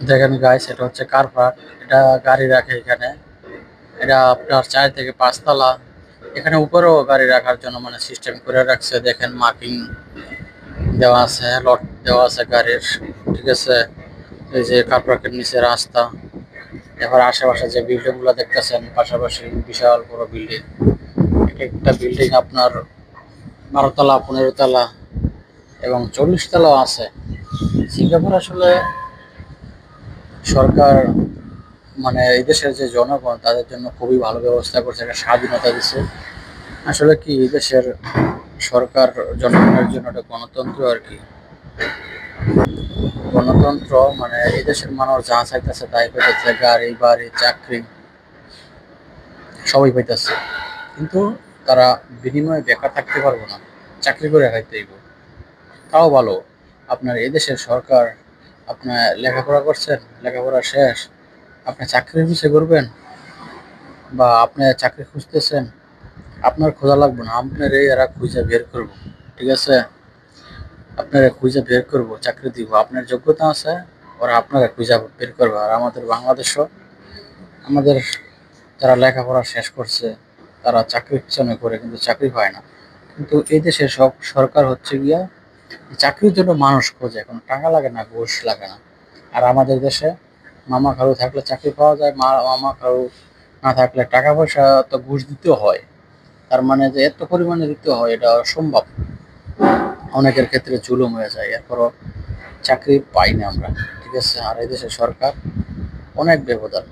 দেখেন গাইস, এটা হচ্ছে কার পার্ক। এটা গাড়ি রাখে এখানে। এটা আপনার 4 থেকে 5 তলা। এখানে উপরেও গাড়ি রাখার জন্য মানে সিস্টেম করে রাখছে। দেখেন মার্কিং দেওয়া আছে, লট দেওয়া আছে গাড়ির। ঠিক আছে, এই যে কার পার্কের নিচে রাস্তা। এবার আশেপাশে যে বিল্ডিং গুলো দেখতেছেন, পাশাপাশি বিশাল বড় বিল্ডিং। এক একটা বিল্ডিং আপনার 12 তলা, 15 তলা এবং 40 তলাও আছে। সিঙ্গাপুর আসলে সরকার মানে এই দেশের যে জনগণ তাদের জন্য খুবই ভালো ব্যবস্থা করছে, একটা স্বাধীনতা দিচ্ছে। আসলে কি এই দেশের সরকার জনগণের জন্য একটা গণতন্ত্র আর কি। গণতন্ত্র মানে এই দেশের মানুষ যা চাইতেছে তাই পেতেছে, গাড়ি বাড়ি চাকরি সবই পাইতেছে। কিন্তু তারা বিনিময়ে বেকার থাকতে পারবো না, চাকরি করে খাইতে হইব। তাও ভালো, আপনার এই দেশের সরকার, আপনার লেখাপড়া করছেন, লেখাপড়া শেষ, আপনি চাকরির পিছিয়ে করবেন বা আপনি চাকরি খুঁজতেছেন, আপনার খোঁজা লাগবে না, আপনার এই এরা খুঁজে বের করবো। ঠিক আছে, আপনারা খুঁজে বের করবো, চাকরি দিব, আপনার যোগ্যতা আছে, ওরা আপনারা খুঁজে বের করবে। আর আমাদের বাংলাদেশও, আমাদের যারা লেখাপড়া শেষ করছে তারা চাকরির পিছনে করে কিন্তু চাকরি পায় না। কিন্তু এই দেশের সব সরকার হচ্ছে গিয়া চাকরির জন্য মানুষ খোঁজে, কোনো টাকা লাগে না, ঘুষ লাগে না। আর আমাদের দেশে মামা খালু থাকলে চাকরি পাওয়া যায়, মামা খালু না থাকলে টাকা পয়সা তো ঘুষ দিতেও হয়। তার মানে যে এত পরিমাণে দিতে হয় এটা অসম্ভব। অনেকের ক্ষেত্রে জুলুম হয়ে যায়, এরপরও চাকরি পাই না আমরা। ঠিক আছে, আর এই দেশের সরকার অনেক ব্যবধান।